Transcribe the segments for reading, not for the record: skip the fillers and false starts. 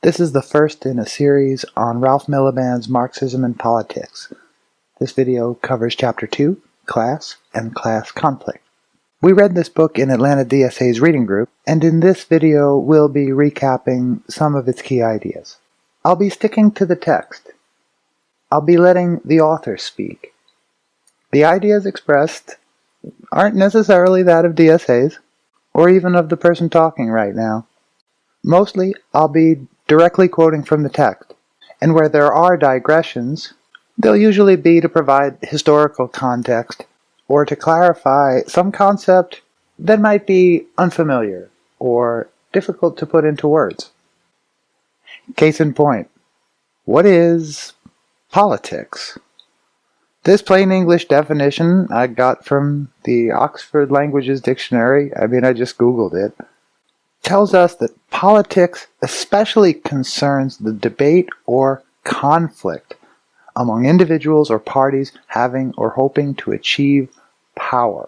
This is the first in a series on Ralph Miliband's Marxism and Politics. This video covers Chapter 2, Class and Class Conflict. We read this book in Atlanta DSA's reading group, and in this video we'll be recapping some of its key ideas. I'll be sticking to the text. I'll be letting the author speak. The ideas expressed aren't necessarily that of DSA's, or even of the person talking right now. Mostly, I'll be directly quoting from the text, and where there are digressions, they'll usually be to provide historical context or to clarify some concept that might be unfamiliar or difficult to put into words. Case in point, what is politics? This plain English definition I got from the Oxford Languages Dictionary, I just Googled it, tells us that politics especially concerns the debate or conflict among individuals or parties having or hoping to achieve power.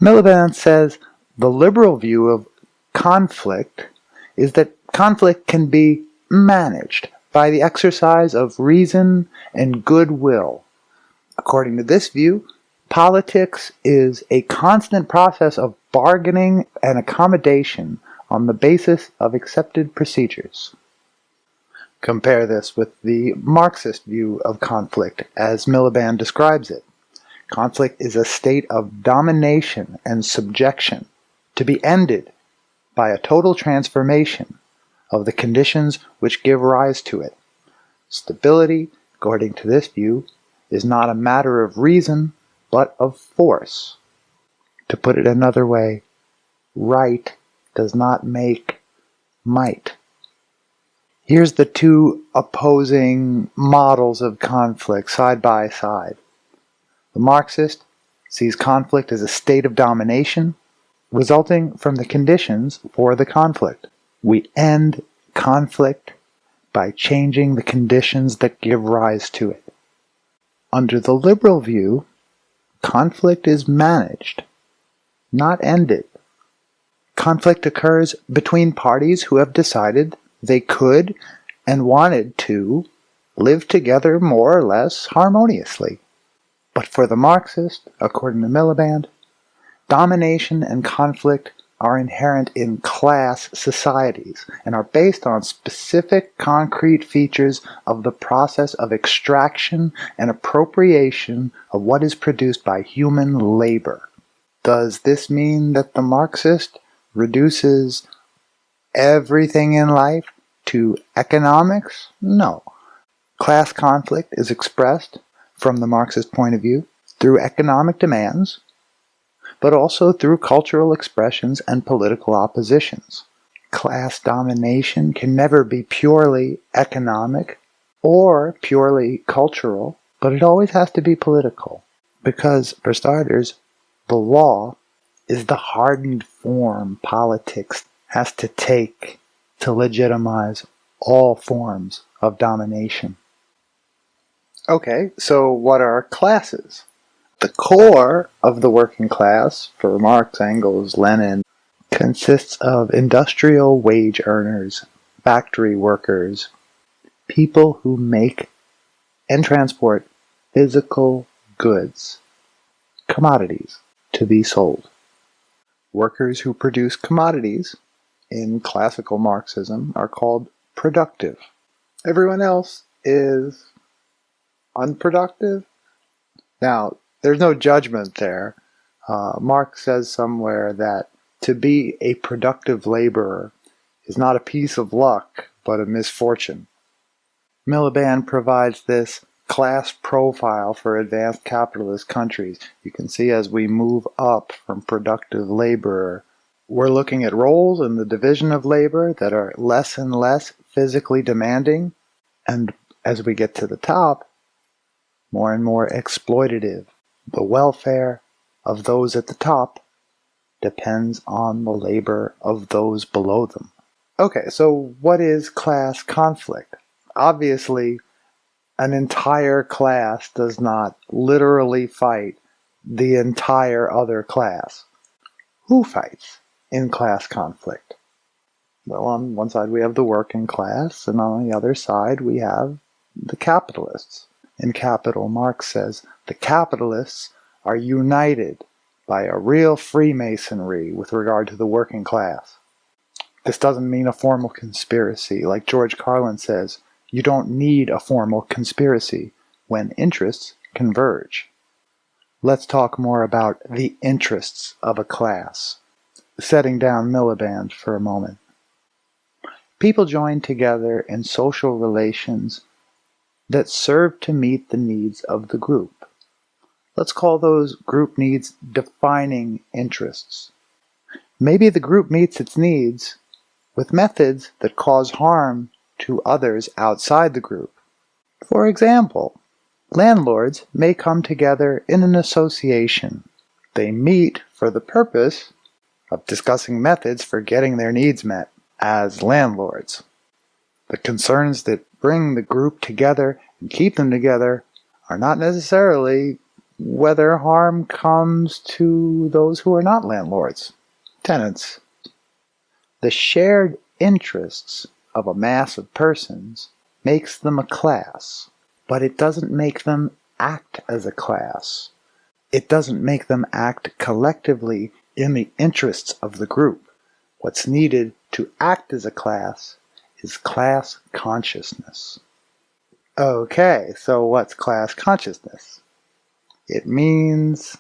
Miliband says the liberal view of conflict is that conflict can be managed by the exercise of reason and goodwill. According to this view, politics is a constant process of bargaining and accommodation on the basis of accepted procedures. Compare this with the Marxist view of conflict as Miliband describes it. Conflict is a state of domination and subjection to be ended by a total transformation of the conditions which give rise to it. Stability, according to this view, is not a matter of reason, but of force. To put it another way, right does not make might. Here's the two opposing models of conflict side by side. The Marxist sees conflict as a state of domination resulting from the conditions for the conflict. We end conflict by changing the conditions that give rise to it. Under the liberal view, conflict is managed, not ended. Conflict occurs between parties who have decided they could and wanted to live together more or less harmoniously. But for the Marxist, according to Miliband, domination and conflict are inherent in class societies and are based on specific concrete features of the process of extraction and appropriation of what is produced by human labor. Does this mean that the Marxist reduces everything in life to economics? No. Class conflict is expressed, from the Marxist point of view, through economic demands, but also through cultural expressions and political oppositions. Class domination can never be purely economic or purely cultural, but it always has to be political. Because, for starters, the law is the hardened form politics has to take to legitimize all forms of domination. Okay, so what are classes? The core of the working class, for Marx, Engels, Lenin, consists of industrial wage earners, factory workers, people who make and transport physical goods, commodities, to be sold. Workers who produce commodities, in classical Marxism, are called productive. Everyone else is unproductive. Now, there's no judgment there. Marx says somewhere that to be a productive laborer is not a piece of luck, but a misfortune. Miliband provides this class profile for advanced capitalist countries. You can see as we move up from productive laborer, we're looking at roles in the division of labor that are less and less physically demanding, and as we get to the top, more and more exploitative. The welfare of those at the top depends on the labor of those below them. Okay, so what is class conflict? Obviously, an entire class does not literally fight the entire other class. Who fights in class conflict? Well, on one side we have the working class, and on the other side we have the capitalists. In Capital, Marx says, the capitalists are united by a real Freemasonry with regard to the working class. This doesn't mean a formal conspiracy. Like George Carlin says, you don't need a formal conspiracy when interests converge. Let's talk more about the interests of a class. Setting down Miliband for a moment. People join together in social relations that serve to meet the needs of the group. Let's call those group needs defining interests. Maybe the group meets its needs with methods that cause harm to others outside the group. For example, landlords may come together in an association. They meet for the purpose of discussing methods for getting their needs met as landlords. The concerns that bring the group together and keep them together are not necessarily whether harm comes to those who are not landlords, tenants. The shared interests of a mass of persons makes them a class, but it doesn't make them act as a class. It doesn't make them act collectively in the interests of the group. What's needed to act as a class is class consciousness. Okay, so what's class consciousness? It means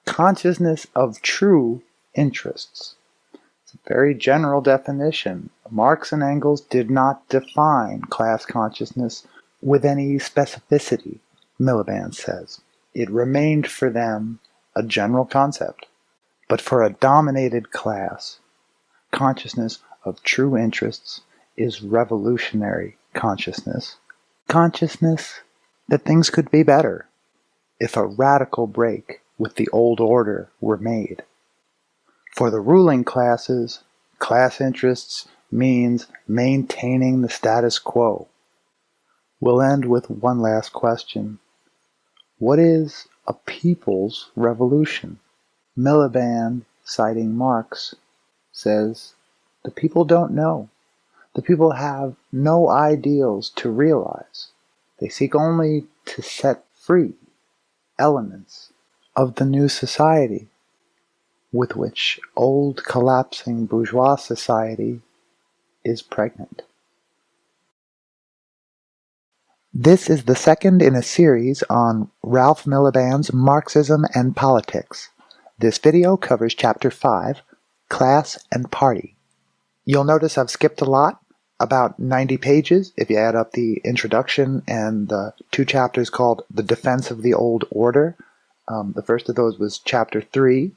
consciousness of true interests. It's a very general definition. Marx and Engels did not define class consciousness with any specificity, Miliband says. It remained for them a general concept. But for a dominated class, consciousness of true interests is revolutionary consciousness. Consciousness that things could be better if a radical break with the old order were made. For the ruling classes, class interests means maintaining the status quo. We'll end with one last question. What is a people's revolution? Miliband, citing Marx, says, the people don't know. The people have no ideals to realize. They seek only to set free elements of the new society with which old collapsing bourgeois society is pregnant. This is the second in a series on Ralph Miliband's Marxism and Politics. This video covers Chapter 5, Class and Party. You'll notice I've skipped a lot, about 90 pages if you add up the introduction and the two chapters called The Defense of the Old Order. The first of those was Chapter 3,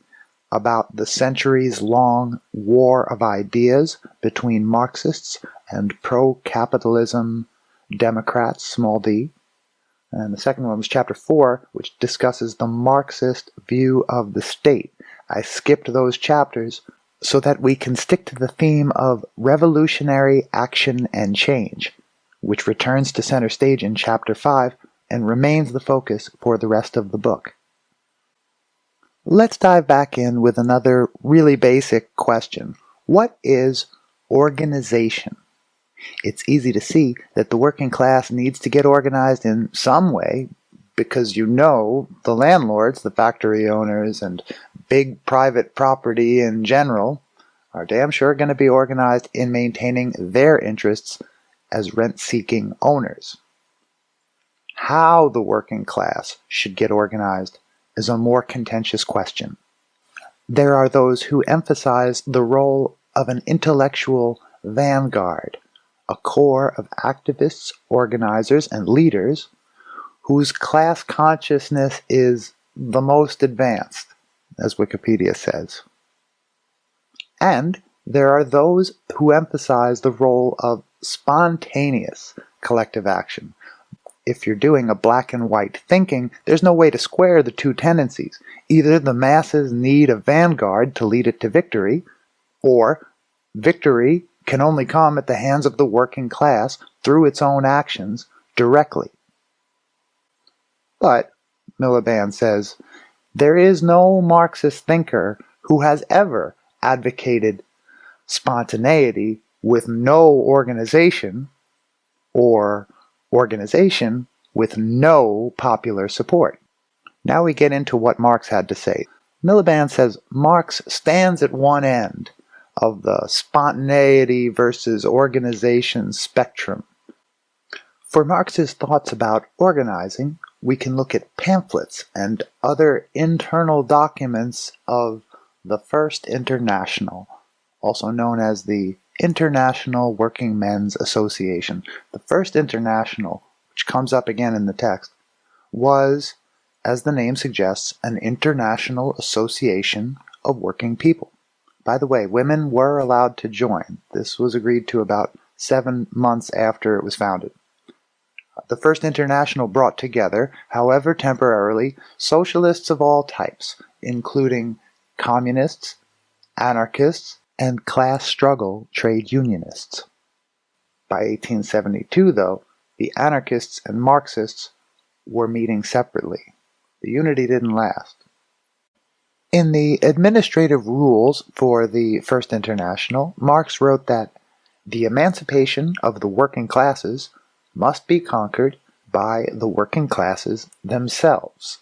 about the centuries-long war of ideas between Marxists and pro-capitalism Democrats, small d. And the second one was Chapter 4, which discusses the Marxist view of the state. I skipped those chapters so that we can stick to the theme of revolutionary action and change, which returns to center stage in Chapter 5 and remains the focus for the rest of the book. Let's dive back in with another really basic question. What is organization? It's easy to see that the working class needs to get organized in some way because the landlords, the factory owners, and big private property in general are damn sure going to be organized in maintaining their interests as rent-seeking owners. How the working class should get organized is a more contentious question. There are those who emphasize the role of an intellectual vanguard, a core of activists, organizers, and leaders whose class consciousness is the most advanced, as Wikipedia says. And there are those who emphasize the role of spontaneous collective action. If you're doing a black and white thinking, there's no way to square the two tendencies. Either the masses need a vanguard to lead it to victory, or victory can only come at the hands of the working class through its own actions directly. But, Miliband says, there is no Marxist thinker who has ever advocated spontaneity with no organization, or organization with no popular support. Now we get into what Marx had to say. Miliband says Marx stands at one end of the spontaneity versus organization spectrum. For Marx's thoughts about organizing, we can look at pamphlets and other internal documents of the First International, also known as the International Working Men's Association. The First International, which comes up again in the text, was, as the name suggests, an international association of working people. By the way, women were allowed to join. This was agreed to about 7 months after it was founded. The First International brought together, however temporarily, socialists of all types, including communists, anarchists, and class struggle trade unionists. By 1872, though, the anarchists and Marxists were meeting separately. The unity didn't last. In the administrative rules for the First International, Marx wrote that the emancipation of the working classes must be conquered by the working classes themselves.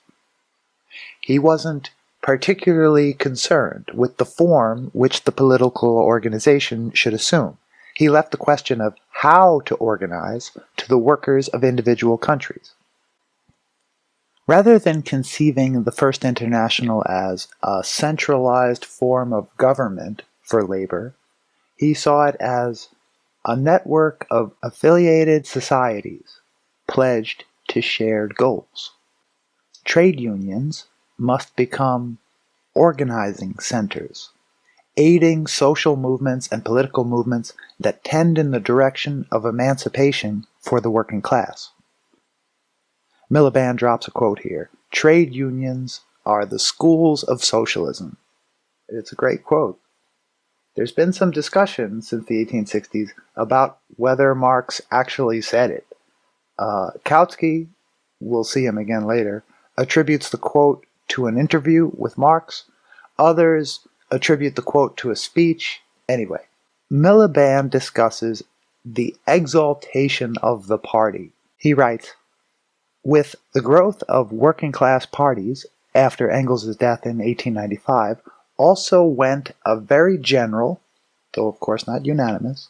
He wasn't particularly concerned with the form which the political organization should assume. He left the question of how to organize to the workers of individual countries. Rather than conceiving the First International as a centralized form of government for labor, he saw it as a network of affiliated societies pledged to shared goals. Trade unions must become organizing centers, aiding social movements and political movements that tend in the direction of emancipation for the working class. Miliband drops a quote here: "Trade unions are the schools of socialism." It's a great quote. There's been some discussion since the 1860s about whether Marx actually said it. Kautsky, we'll see him again later, attributes the quote to an interview with Marx. Others attribute the quote to a speech. Anyway, Miliband discusses the exaltation of the party. He writes, "With the growth of working-class parties after Engels' death in 1895, also went a very general, though of course not unanimous,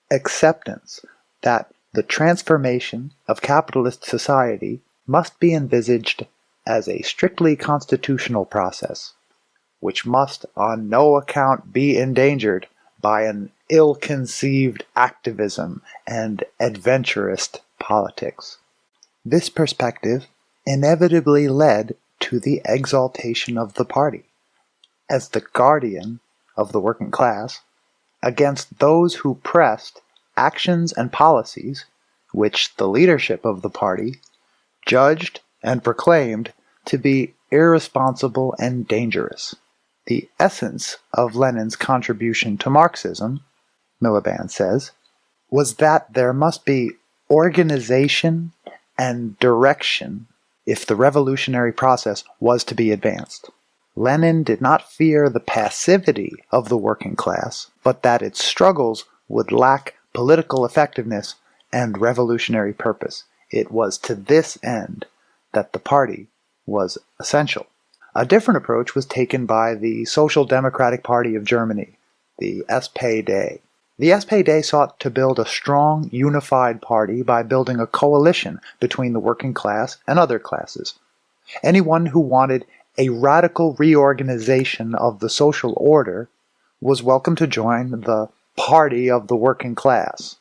acceptance that the transformation of capitalist society must be envisaged as a strictly constitutional process, which must on no account be endangered by an ill-conceived activism and adventurist politics." This perspective inevitably led to the exaltation of the party as the guardian of the working class against those who pressed actions and policies which the leadership of the party judged and proclaimed to be irresponsible and dangerous. The essence of Lenin's contribution to Marxism, Miliband says, was that there must be organization and direction if the revolutionary process was to be advanced. Lenin did not fear the passivity of the working class, but that its struggles would lack political effectiveness and revolutionary purpose. It was to this end that the party was essential. A different approach was taken by the Social Democratic Party of Germany, the SPD. The SPD sought to build a strong, unified party by building a coalition between the working class and other classes. Anyone who wanted a radical reorganization of the social order was welcome to join the Party of the Working Class.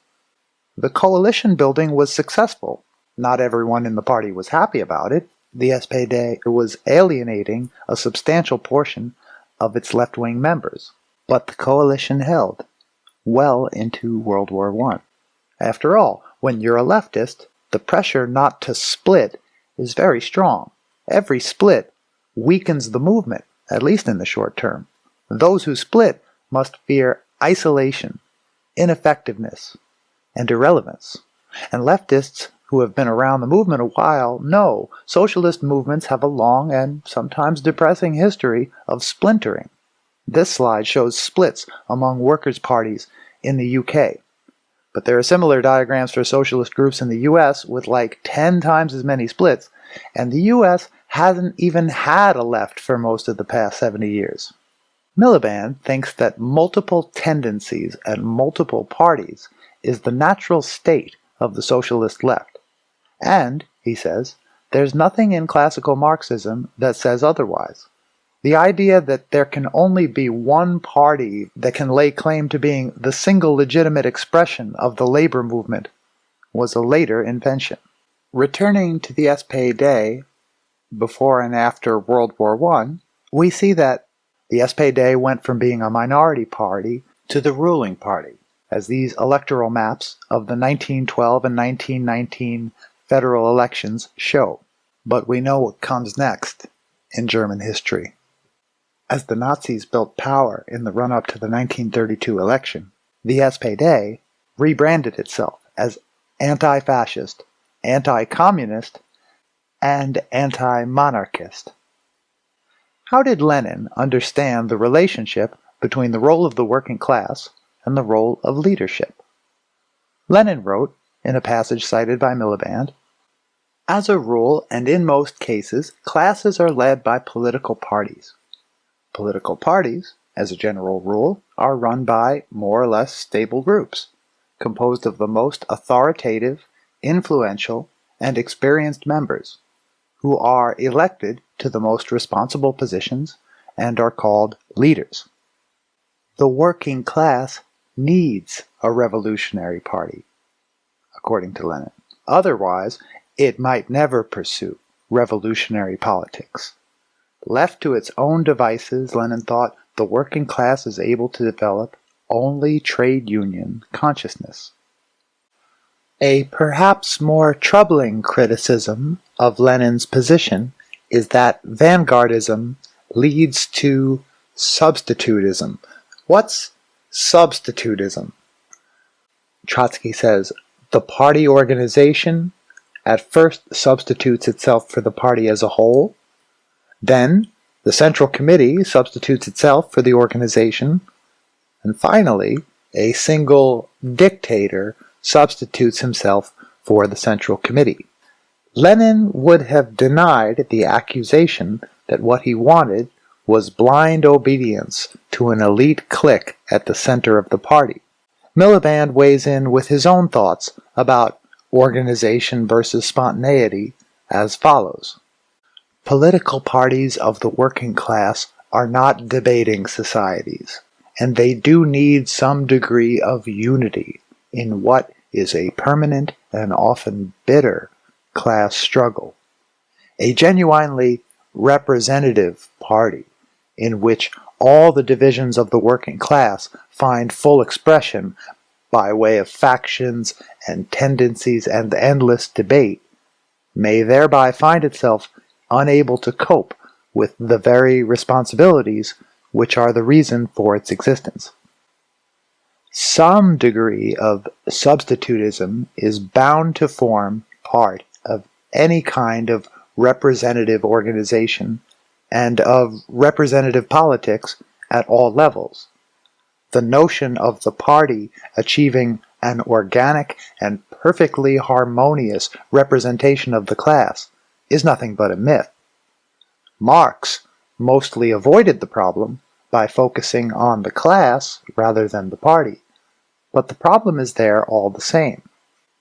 The coalition building was successful. Not everyone in the party was happy about it. The SPD was alienating a substantial portion of its left-wing members. But the coalition held well into World War I. After all, when you're a leftist, the pressure not to split is very strong. Every split weakens the movement, at least in the short term. Those who split must fear isolation, ineffectiveness, and irrelevance. And leftists who have been around the movement a while know socialist movements have a long and sometimes depressing history of splintering. This slide shows splits among workers' parties in the UK. But there are similar diagrams for socialist groups in the US with like 10 times as many splits, and the US hasn't even had a left for most of the past 70 years. Miliband thinks that multiple tendencies and multiple parties is the natural state of the socialist left. And, he says, there's nothing in classical Marxism that says otherwise. The idea that there can only be one party that can lay claim to being the single legitimate expression of the labor movement was a later invention. Returning to the SPD, before and after World War I, we see that the SPD went from being a minority party to the ruling party, as these electoral maps of the 1912 and 1919 federal elections show. But we know what comes next in German history. As the Nazis built power in the run-up to the 1932 election, the SPD rebranded itself as anti-fascist, anti-communist, and anti-monarchist. How did Lenin understand the relationship between the role of the working class and the role of leadership? Lenin wrote, in a passage cited by Miliband, "As a rule, and in most cases, classes are led by political parties. Political parties, as a general rule, are run by more or less stable groups, composed of the most authoritative, influential, and experienced members, who are elected to the most responsible positions and are called leaders. The working class needs a revolutionary party, according to Lenin. Otherwise, it might never pursue revolutionary politics. Left to its own devices, Lenin thought the working class is able to develop only trade union consciousness." A perhaps more troubling criticism of Lenin's position is that vanguardism leads to substitutism. What's substitutism? Trotsky says, the party organization at first substitutes itself for the party as a whole. Then, the Central Committee substitutes itself for the organization. And finally, a single dictator substitutes himself for the Central Committee. Lenin would have denied the accusation that what he wanted was blind obedience to an elite clique at the center of the party. Miliband weighs in with his own thoughts about organization versus spontaneity as follows. Political parties of the working class are not debating societies, and they do need some degree of unity in what is a permanent and often bitter class struggle. A genuinely representative party in which all the divisions of the working class find full expression by way of factions and tendencies and endless debate may thereby find itself unable to cope with the very responsibilities which are the reason for its existence. Some degree of substitutism is bound to form part of any kind of representative organization and of representative politics at all levels. The notion of the party achieving an organic and perfectly harmonious representation of the class is nothing but a myth. Marx mostly avoided the problem by focusing on the class rather than the party, but the problem is there all the same.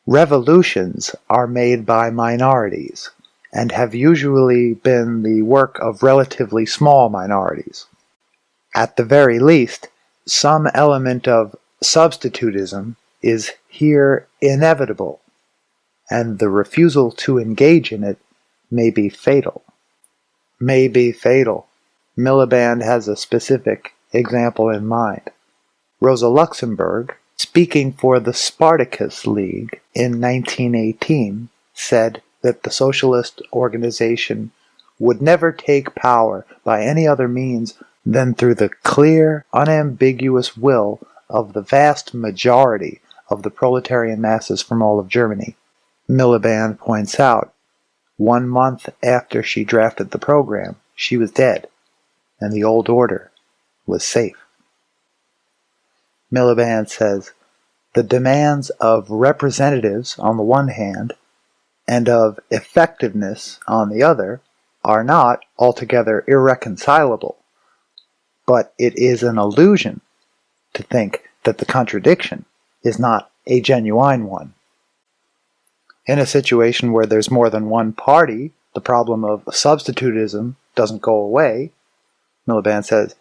Revolutions are made by minorities, and have usually been the work of relatively small minorities. At the very least, some element of substitutism is here inevitable, and the refusal to engage in it may be fatal. Miliband has a specific example in mind. Rosa Luxemburg, speaking for the Spartacus League in 1918, said that the socialist organization would never take power by any other means than through the clear, unambiguous will of the vast majority of the proletarian masses from all of Germany. Miliband points out, 1 month after she drafted the program, she was dead, and the old order was safe. Miliband says, the demands of representatives on the one hand and of effectiveness on the other are not altogether irreconcilable, but it is an illusion to think that the contradiction is not a genuine one. In a situation where there's more than one party, the problem of substitutism doesn't go away. Miliband says,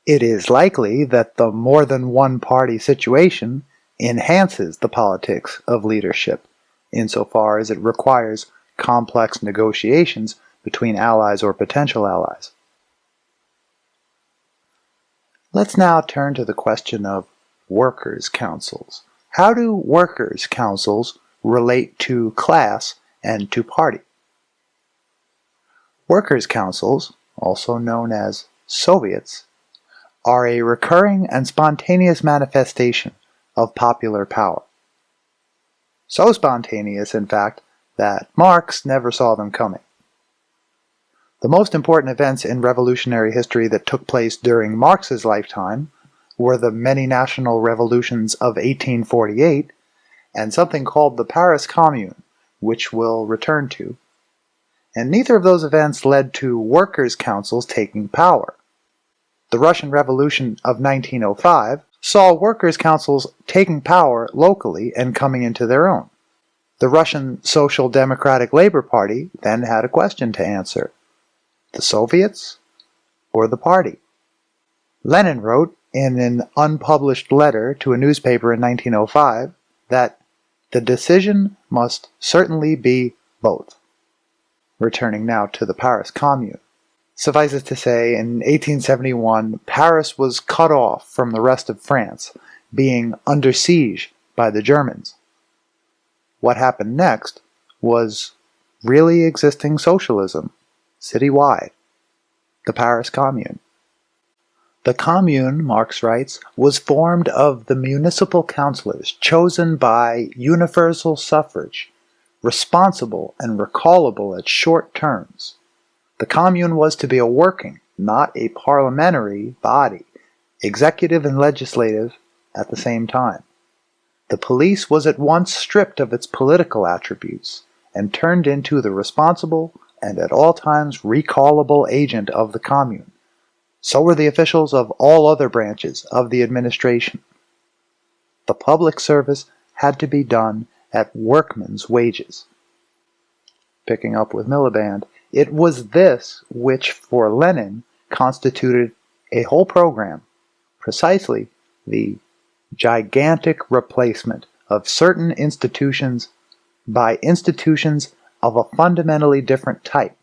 it is likely that the more than one party situation enhances the politics of leadership, insofar as it requires complex negotiations between allies or potential allies. Let's now turn to the question of workers' councils. How do workers' councils relate to class and to party? Workers' councils, also known as Soviets, are a recurring and spontaneous manifestation of popular power. So spontaneous, in fact, that Marx never saw them coming. The most important events in revolutionary history that took place during Marx's lifetime were the many national revolutions of 1848 and something called the Paris Commune, which we'll return to. And neither of those events led to workers' councils taking power. The Russian Revolution of 1905 saw workers' councils taking power locally and coming into their own. The Russian Social Democratic Labor Party then had a question to answer: the Soviets or the party? Lenin wrote in an unpublished letter to a newspaper in 1905 that the decision must certainly be both. Returning now to the Paris Commune. Suffice it to say, in 1871, Paris was cut off from the rest of France, being under siege by the Germans. What happened next was really existing socialism, citywide, the Paris Commune. The Commune, Marx writes, was formed of the municipal councillors chosen by universal suffrage, responsible and recallable at short terms. The Commune was to be a working, not a parliamentary body, executive and legislative at the same time. The police was at once stripped of its political attributes and turned into the responsible and at all times recallable agent of the Commune. So were the officials of all other branches of the administration. The public service had to be done at workmen's wages. Picking up with Miliband, it was this which, for Lenin, constituted a whole program, precisely the gigantic replacement of certain institutions by institutions of a fundamentally different type.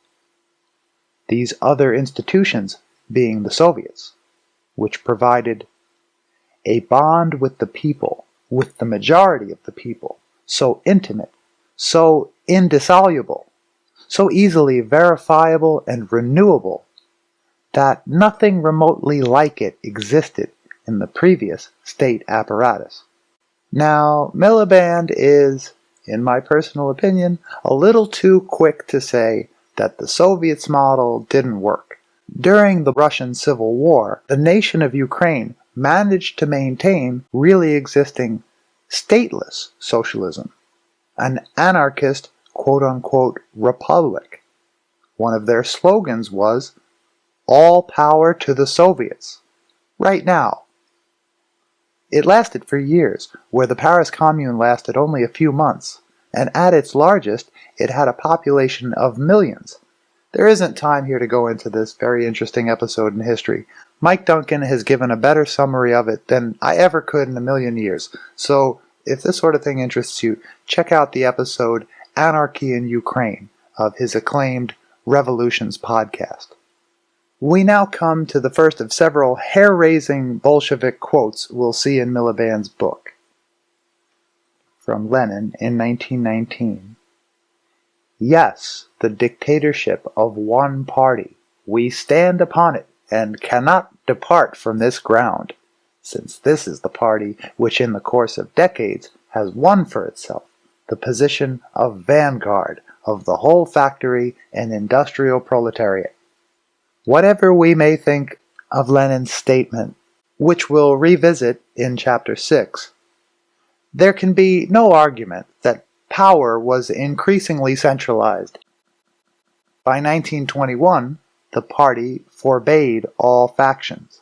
These other institutions being the Soviets, which provided a bond with the people, with the majority of the people, so intimate, so indissoluble, so easily verifiable and renewable, that nothing remotely like it existed in the previous state apparatus. Now, Miliband is, in my personal opinion, a little too quick to say that the Soviets' model didn't work. During the Russian Civil War, the nation of Ukraine managed to maintain really existing stateless socialism, an anarchist quote-unquote republic. One of their slogans was, "All power to the Soviets, right now." It lasted for years, where the Paris Commune lasted only a few months, and at its largest, it had a population of millions. There isn't time here to go into this very interesting episode in history. Mike Duncan has given a better summary of it than I ever could in a million years. So, if this sort of thing interests you, check out the episode Anarchy in Ukraine of his acclaimed Revolutions podcast. We now come to the first of several hair-raising Bolshevik quotes we'll see in Miliband's book. From Lenin in 1919. "Yes, the dictatorship of one party. We stand upon it and cannot depart from this ground, since this is the party which in the course of decades has won for itself the position of vanguard of the whole factory and industrial proletariat." Whatever we may think of Lenin's statement, which we'll revisit in Chapter 6, There can be no argument that power was increasingly centralized. By 1921, the party forbade all factions.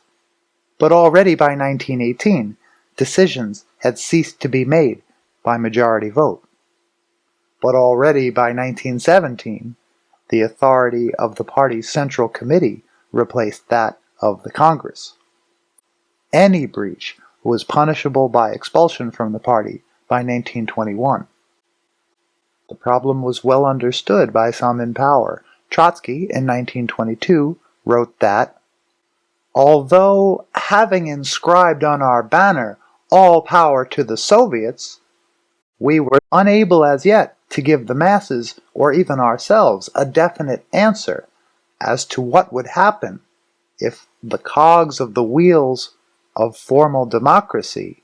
But already by 1918, decisions had ceased to be made by majority vote. But already by 1917, the authority of the party's Central Committee replaced that of the Congress. Any breach was punishable by expulsion from the party by 1921. The problem was well understood by some in power. Trotsky, in 1922, wrote that, "Although, having inscribed on our banner all power to the Soviets, we were unable as yet to give the masses, or even ourselves, a definite answer as to what would happen if the cogs of the wheels of formal democracy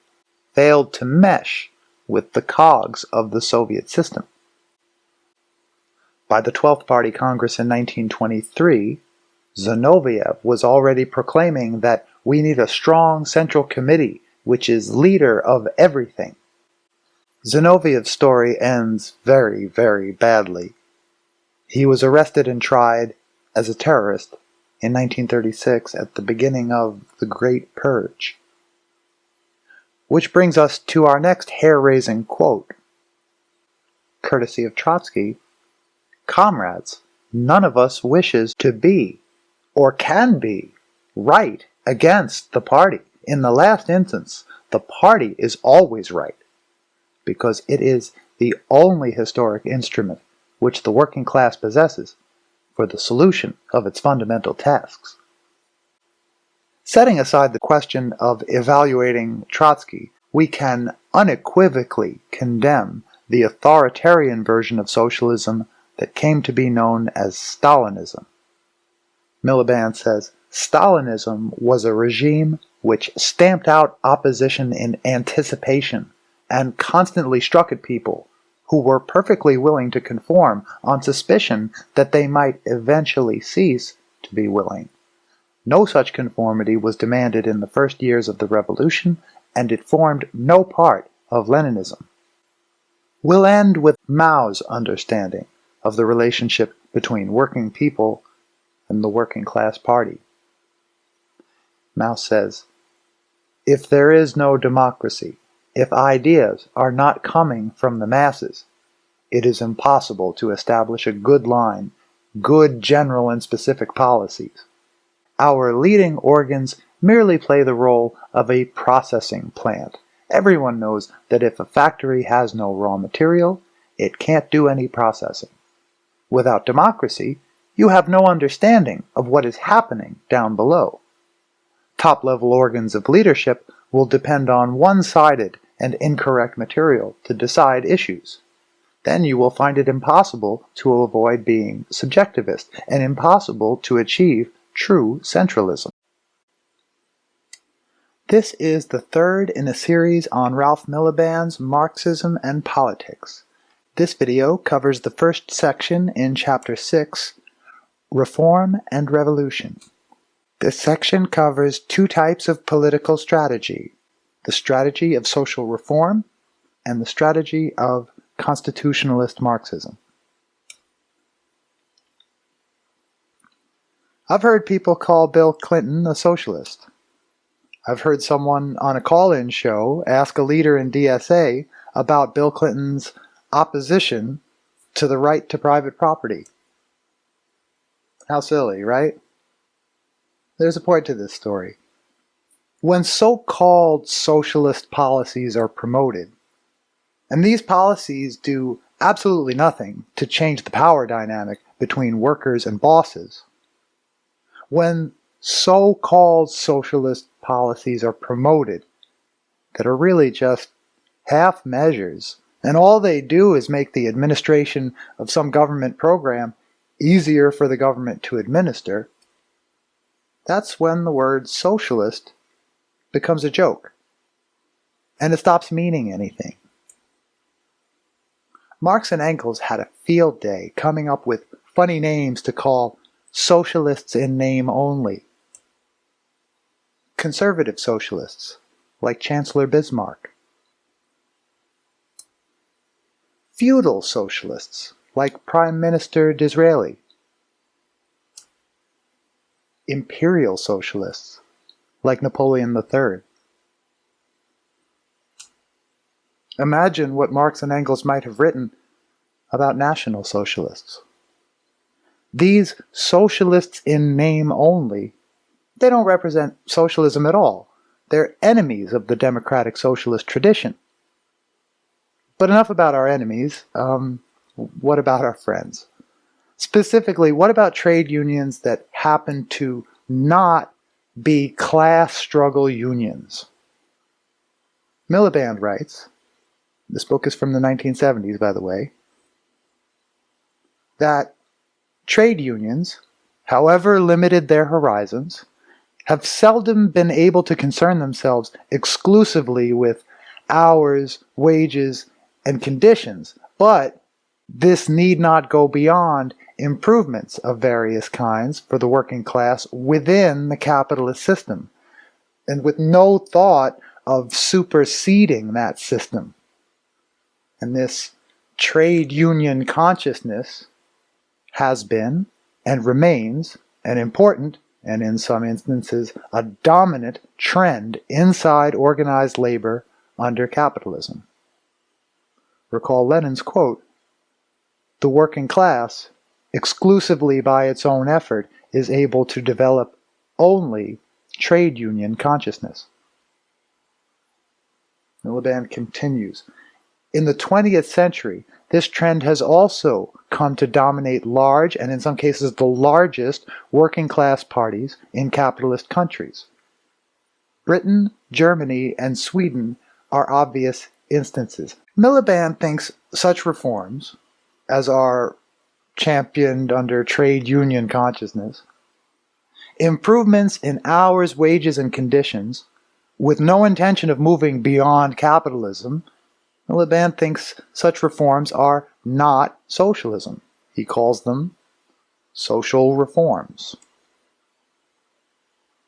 failed to mesh with the cogs of the Soviet system." By the 12th Party Congress in 1923, Zinoviev was already proclaiming that we need a strong Central Committee which is leader of everything. Zinoviev's story ends very, very badly. He was arrested and tried as a terrorist in 1936 at the beginning of the Great Purge. Which brings us to our next hair-raising quote. Courtesy of Trotsky, "Comrades, none of us wishes to be, or can be, right against the party. In the last instance, the party is always right, because it is the only historic instrument which the working class possesses for the solution of its fundamental tasks." Setting aside the question of evaluating Trotsky, we can unequivocally condemn the authoritarian version of socialism that came to be known as Stalinism. Miliband says, "Stalinism was a regime which stamped out opposition in anticipation and constantly struck at people who were perfectly willing to conform on suspicion that they might eventually cease to be willing. No such conformity was demanded in the first years of the revolution, and it formed no part of Leninism." We'll end with Mao's understanding of the relationship between working people and the working class party. Mao says, "If there is no democracy, if ideas are not coming from the masses, it is impossible to establish a good line, good general and specific policies. Our leading organs merely play the role of a processing plant. Everyone knows that if a factory has no raw material, it can't do any processing. Without democracy, you have no understanding of what is happening down below. Top-level organs of leadership will depend on one-sided and incorrect material to decide issues. Then you will find it impossible to avoid being subjectivist and impossible to achieve true centralism." This is the third in a series on Ralph Miliband's Marxism and Politics. This video covers the first section in Chapter 6, Reform and Revolution. This section covers two types of political strategy: the strategy of social reform and the strategy of constitutionalist Marxism. I've heard people call Bill Clinton a socialist. I've heard someone on a call-in show ask a leader in DSA about Bill Clinton's opposition to the right to private property. How silly, right? There's a point to this story. When so-called socialist policies are promoted, and these policies do absolutely nothing to change the power dynamic between workers and bosses, when so-called socialist policies are promoted that are really just half measures, and all they do is make the administration of some government program easier for the government to administer, that's when the word socialist becomes a joke, and it stops meaning anything. Marx and Engels had a field day coming up with funny names to call socialists in name only. Conservative socialists, like Chancellor Bismarck. feudal socialists, like Prime Minister Disraeli, imperial socialists, like Napoleon III. Imagine what Marx and Engels might have written about National Socialists. These socialists in name only, they don't represent socialism at all. They're enemies of the democratic socialist tradition. But enough about our enemies. What about our friends? Specifically, what about trade unions that happen to not be class struggle unions? Miliband writes, this book is from the 1970s, by the way, that trade unions, however limited their horizons, have seldom been able to concern themselves exclusively with hours, wages, and conditions, but this need not go beyond improvements of various kinds for the working class within the capitalist system, and with no thought of superseding that system. And this trade union consciousness has been and remains an important, and in some instances a dominant, trend inside organized labor under capitalism. Recall Lenin's quote, "The working class, exclusively by its own effort, is able to develop only trade union consciousness." Miliband continues, in the 20th century, this trend has also come to dominate large, and in some cases the largest, working class parties in capitalist countries. Britain, Germany, and Sweden are obvious instances. Miliband thinks such reforms, as are championed under trade union consciousness, improvements in hours, wages, and conditions, with no intention of moving beyond capitalism, Miliband thinks such reforms are not socialism. He calls them social reforms.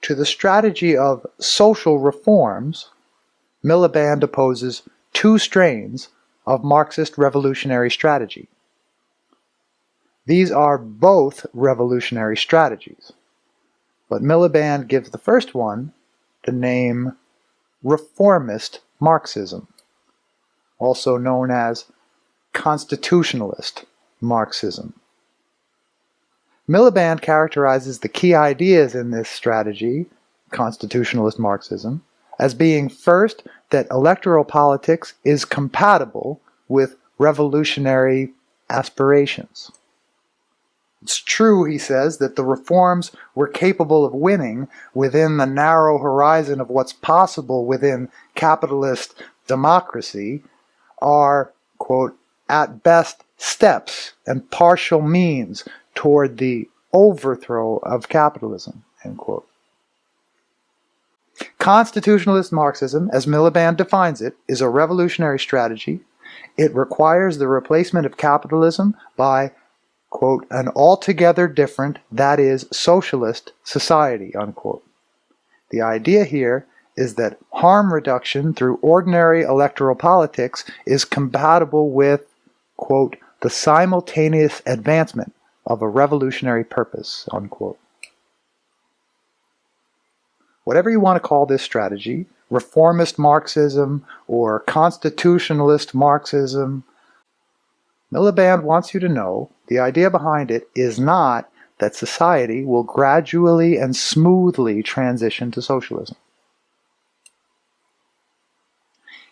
To the strategy of social reforms, Miliband opposes two strains of Marxist revolutionary strategy. These are both revolutionary strategies, but Miliband gives the first one the name reformist Marxism, also known as constitutionalist Marxism. Miliband characterizes the key ideas in this strategy, constitutionalist Marxism, as being first, that electoral politics is compatible with revolutionary aspirations. It's true, he says, that the reforms were capable of winning within the narrow horizon of what's possible within capitalist democracy are, quote, at best steps and partial means toward the overthrow of capitalism, end quote. Constitutionalist Marxism, as Miliband defines it, is a revolutionary strategy. It requires the replacement of capitalism by, quote, an altogether different, that is, socialist society, unquote. The idea here is that harm reduction through ordinary electoral politics is compatible with, quote, the simultaneous advancement of a revolutionary purpose, unquote. Whatever you want to call this strategy, reformist Marxism or constitutionalist Marxism, Miliband wants you to know the idea behind it is not that society will gradually and smoothly transition to socialism.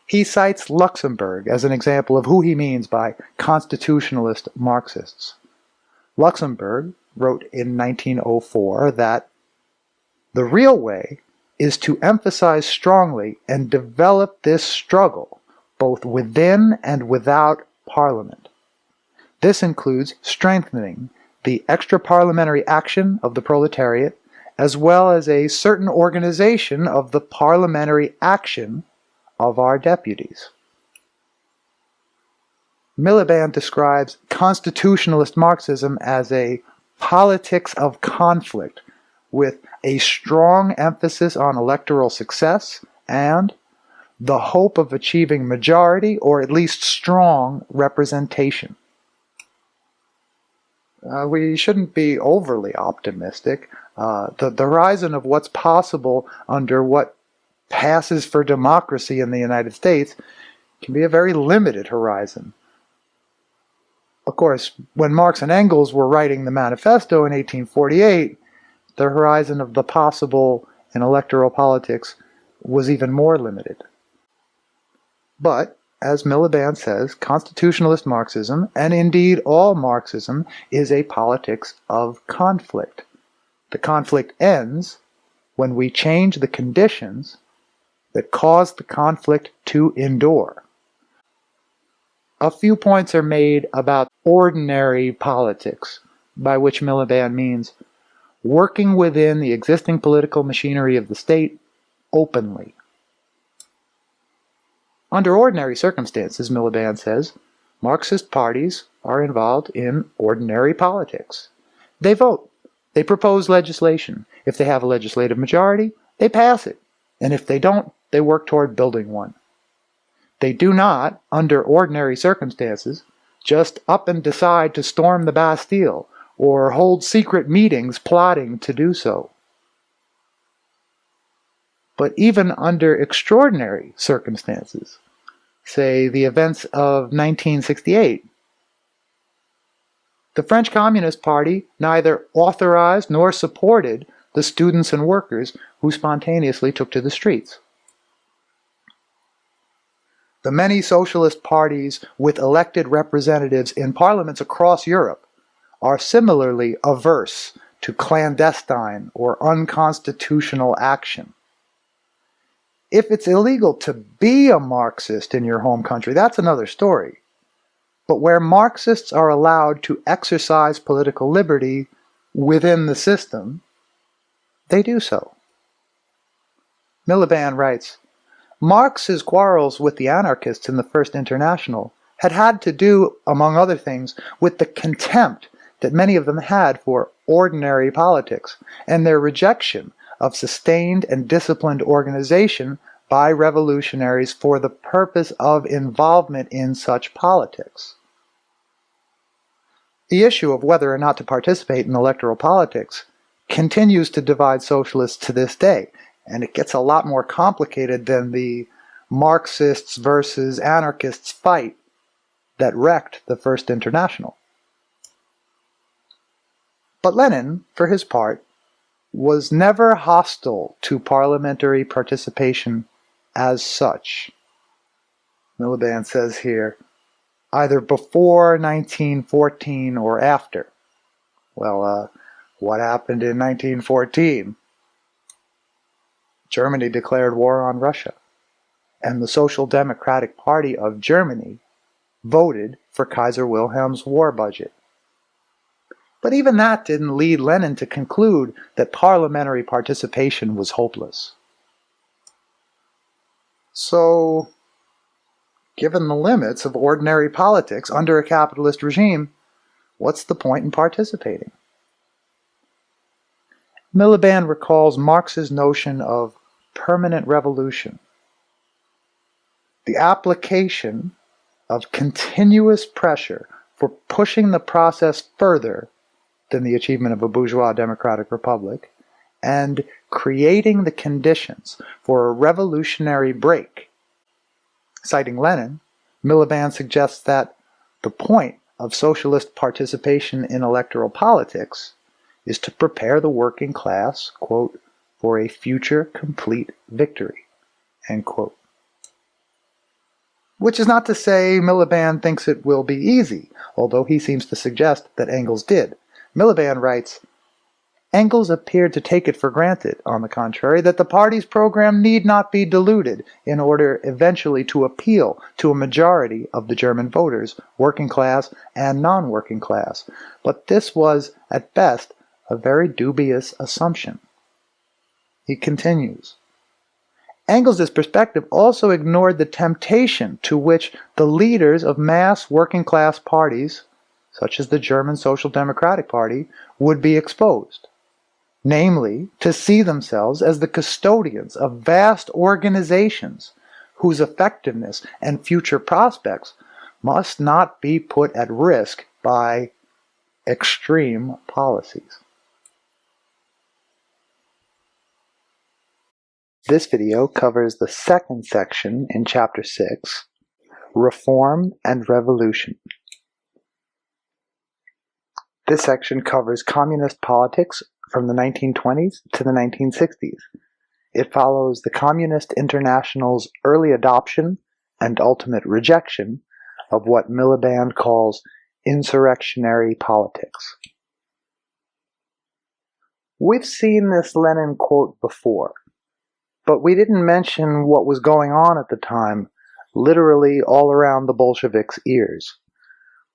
He cites Luxemburg as an example of who he means by constitutionalist Marxists. Luxemburg wrote in 1904 that the real way is to emphasize strongly and develop this struggle both within and without Parliament. This includes strengthening the extra-parliamentary action of the proletariat as well as a certain organization of the parliamentary action of our deputies. Miliband describes constitutionalist Marxism as a politics of conflict with a strong emphasis on electoral success and the hope of achieving majority or at least strong representation. We shouldn't be overly optimistic. The horizon of what's possible under what passes for democracy in the United States can be a very limited horizon. Of course, when Marx and Engels were writing the manifesto in 1848, the horizon of the possible in electoral politics was even more limited. But, as Miliband says, constitutionalist Marxism, and indeed all Marxism, is a politics of conflict. The conflict ends when we change the conditions that cause the conflict to endure. A few points are made about ordinary politics, by which Miliband means working within the existing political machinery of the state openly. Under ordinary circumstances, Miliband says, Marxist parties are involved in ordinary politics. They vote. They propose legislation. If they have a legislative majority, they pass it. And if they don't, they work toward building one. They do not, under ordinary circumstances, just up and decide to storm the Bastille or hold secret meetings plotting to do so. But even under extraordinary circumstances, say the events of 1968, the French Communist Party neither authorized nor supported the students and workers who spontaneously took to the streets. The many socialist parties with elected representatives in parliaments across Europe are similarly averse to clandestine or unconstitutional action. If it's illegal to be a Marxist in your home country, that's another story. But where Marxists are allowed to exercise political liberty within the system, they do so. Miliband writes, Marx's quarrels with the anarchists in the First International had to do, among other things, with the contempt that many of them had for ordinary politics and their rejection of sustained and disciplined organization by revolutionaries for the purpose of involvement in such politics. The issue of whether or not to participate in electoral politics continues to divide socialists to this day, and it gets a lot more complicated than the Marxists versus anarchists fight that wrecked the First International. But Lenin, for his part, was never hostile to parliamentary participation as such. Miliband says here, either before 1914 or after. Well, what happened in 1914? Germany declared war on Russia, and the Social Democratic Party of Germany voted for Kaiser Wilhelm's war budget. But even that didn't lead Lenin to conclude that parliamentary participation was hopeless. So, given the limits of ordinary politics under a capitalist regime, what's the point in participating? Miliband recalls Marx's notion of permanent revolution, the application of continuous pressure for pushing the process further than the achievement of a bourgeois democratic republic, and creating the conditions for a revolutionary break. Citing Lenin, Miliband suggests that the point of socialist participation in electoral politics is to prepare the working class, quote, for a future complete victory, end quote. Which is not to say Miliband thinks it will be easy, although he seems to suggest that Engels did. Miliband writes, Engels appeared to take it for granted, on the contrary, that the party's program need not be diluted in order eventually to appeal to a majority of the German voters, working class and non-working class. But this was, at best, a very dubious assumption. He continues, Engels' perspective also ignored the temptation to which the leaders of mass working class parties, such as the German Social Democratic Party, would be exposed, namely, to see themselves as the custodians of vast organizations whose effectiveness and future prospects must not be put at risk by extreme policies. This video covers the second section in Chapter 6, Reform and Revolution. This section covers communist politics from the 1920s to the 1960s. It follows the Communist International's early adoption and ultimate rejection of what Miliband calls insurrectionary politics. We've seen this Lenin quote before, but we didn't mention what was going on at the time, literally all around the Bolsheviks' ears.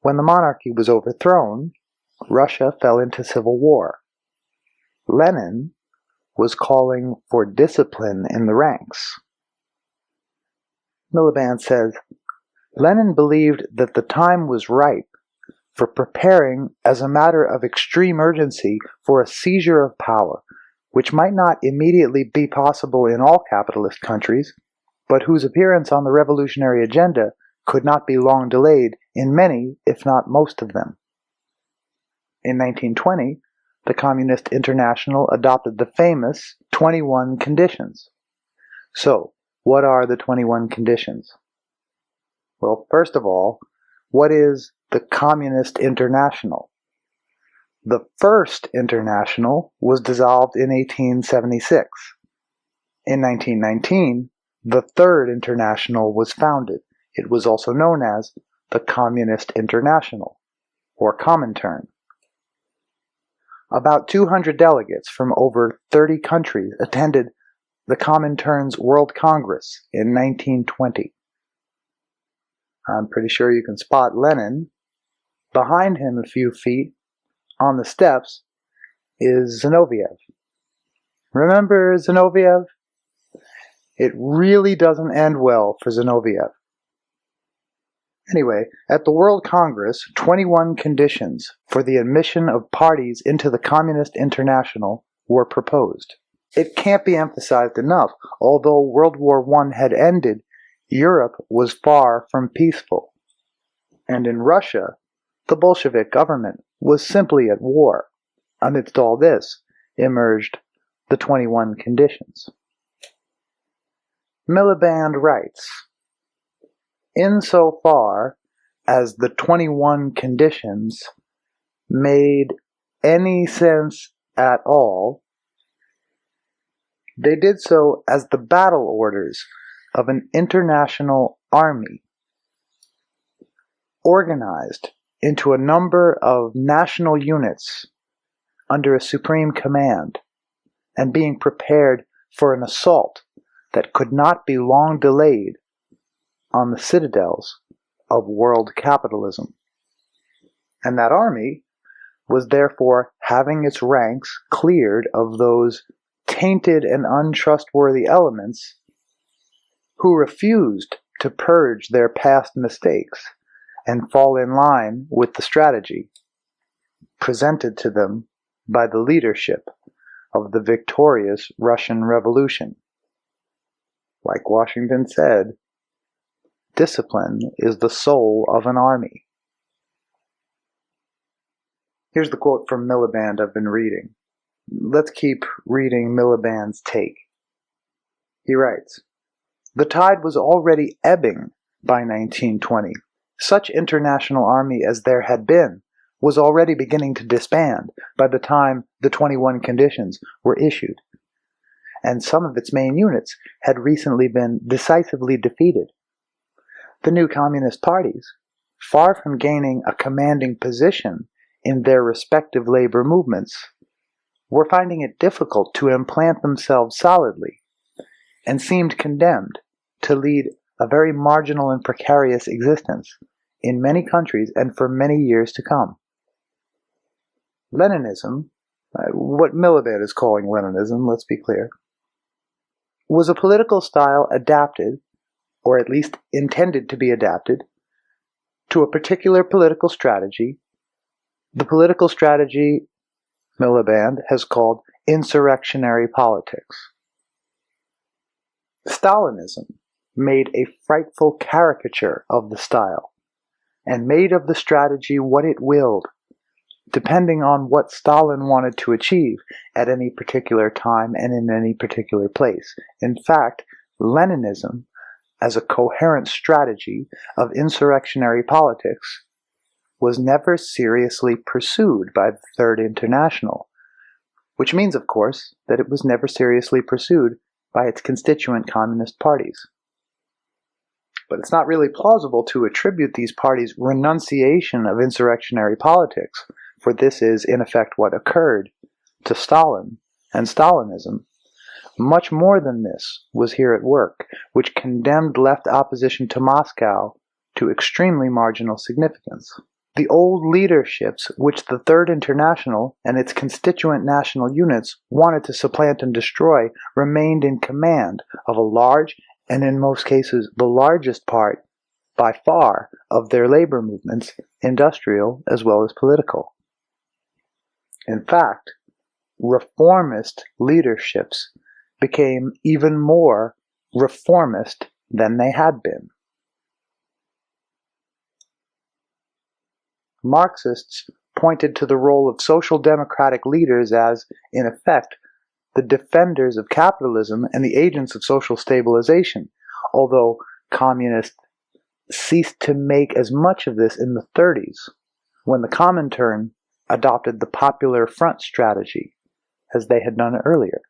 When the monarchy was overthrown, Russia fell into civil war. Lenin was calling for discipline in the ranks. Miliband says, Lenin believed that the time was ripe for preparing as a matter of extreme urgency for a seizure of power, which might not immediately be possible in all capitalist countries, but whose appearance on the revolutionary agenda could not be long delayed in many, if not most of them. In 1920, the Communist International adopted the famous 21 conditions. So, what are the 21 conditions? Well, first of all, what is the Communist International? The first international was dissolved in 1876. In 1919, the Third International was founded. It was also known as the Communist International, or Comintern. About 200 delegates from over 30 countries attended the Comintern's World Congress in 1920. I'm pretty sure you can spot Lenin. Behind him a few feet, on the steps, is Zinoviev. Remember Zinoviev? It really doesn't end well for Zinoviev. Anyway, at the World Congress, 21 conditions for the admission of parties into the Communist International were proposed. It can't be emphasized enough, although World War I had ended, Europe was far from peaceful. And in Russia, the Bolshevik government was simply at war. Amidst all this emerged the 21 conditions. Miliband writes, insofar as the 21 conditions made any sense at all, they did so as the battle orders of an international army, organized into a number of national units under a supreme command, and being prepared for an assault that could not be long delayed on the citadels of world capitalism. And that army was therefore having its ranks cleared of those tainted and untrustworthy elements who refused to purge their past mistakes and fall in line with the strategy presented to them by the leadership of the victorious Russian Revolution. Like Washington said, discipline is the soul of an army. Here's the quote from Miliband I've been reading. Let's keep reading Miliband's take. He writes, the tide was already ebbing by 1920. Such international army as there had been was already beginning to disband by the time the 21 conditions were issued, and some of its main units had recently been decisively defeated. The new communist parties, far from gaining a commanding position in their respective labor movements, were finding it difficult to implant themselves solidly, and seemed condemned to lead a very marginal and precarious existence in many countries and for many years to come. Leninism, what Miliband is calling Leninism, let's be clear, was a political style adapted, or at least intended to be adapted, to a particular political strategy. The political strategy Miliband has called insurrectionary politics. Stalinism made a frightful caricature of the style, and made of the strategy what it willed, depending on what Stalin wanted to achieve at any particular time and in any particular place. In fact, Leninism, as a coherent strategy of insurrectionary politics, was never seriously pursued by the Third International, which means, of course, that it was never seriously pursued by its constituent communist parties. But it's not really plausible to attribute these parties' renunciation of insurrectionary politics, for this is, in effect, what occurred to Stalin and Stalinism. Much more than this was here at work, which condemned left opposition to Moscow to extremely marginal significance. The old leaderships which the Third International and its constituent national units wanted to supplant and destroy remained in command of a large, and in most cases the largest part, by far, of their labor movements, industrial as well as political. In fact, reformist leaderships became even more reformist than they had been. Marxists pointed to the role of social democratic leaders as, in effect, the defenders of capitalism and the agents of social stabilization, although communists ceased to make as much of this in the 30s, when the Comintern adopted the Popular Front strategy, as they had done earlier.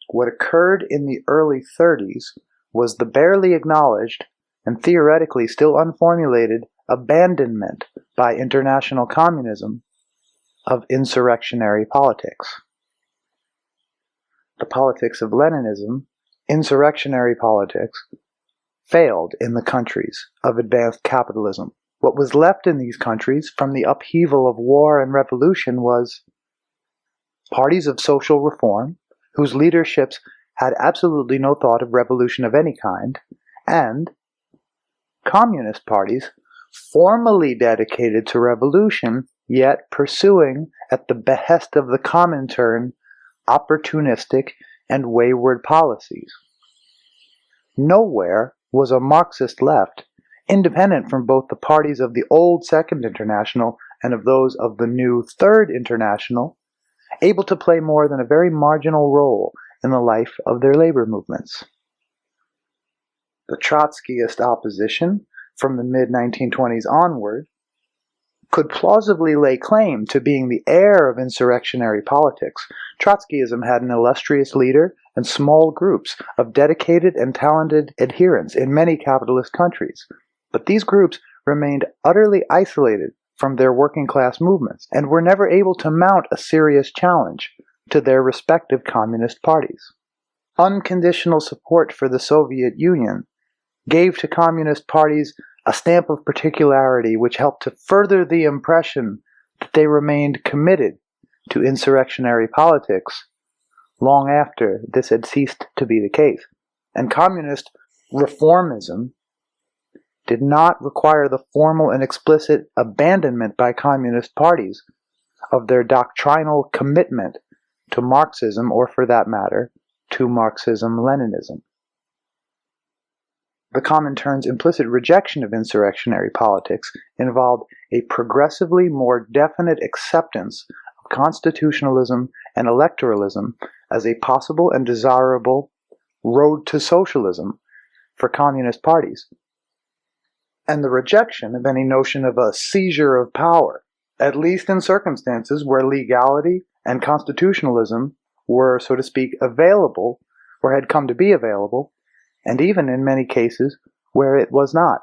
What occurred in the early 30s was the barely acknowledged and theoretically still unformulated abandonment by international communism of insurrectionary politics. The politics of Leninism, insurrectionary politics, failed in the countries of advanced capitalism. What was left in these countries from the upheaval of war and revolution was parties of social reform, whose leaderships had absolutely no thought of revolution of any kind, and communist parties formally dedicated to revolution, yet pursuing, at the behest of the Comintern, opportunistic and wayward policies. Nowhere was a Marxist left, independent from both the parties of the old Second International and of those of the new Third International, able to play more than a very marginal role in the life of their labor movements. The Trotskyist opposition, from the mid-1920s onward, could plausibly lay claim to being the heir of insurrectionary politics. Trotskyism had an illustrious leader and small groups of dedicated and talented adherents in many capitalist countries, but these groups remained utterly isolated from their working-class movements and were never able to mount a serious challenge to their respective communist parties. Unconditional support for the Soviet Union gave to communist parties a stamp of particularity which helped to further the impression that they remained committed to insurrectionary politics long after this had ceased to be the case. And communist reformism did not require the formal and explicit abandonment by communist parties of their doctrinal commitment to Marxism, or for that matter, to Marxism-Leninism. The Comintern's implicit rejection of insurrectionary politics involved a progressively more definite acceptance of constitutionalism and electoralism as a possible and desirable road to socialism for communist parties, and the rejection of any notion of a seizure of power, at least in circumstances where legality and constitutionalism were, so to speak, available, or had come to be available, and even in many cases where it was not.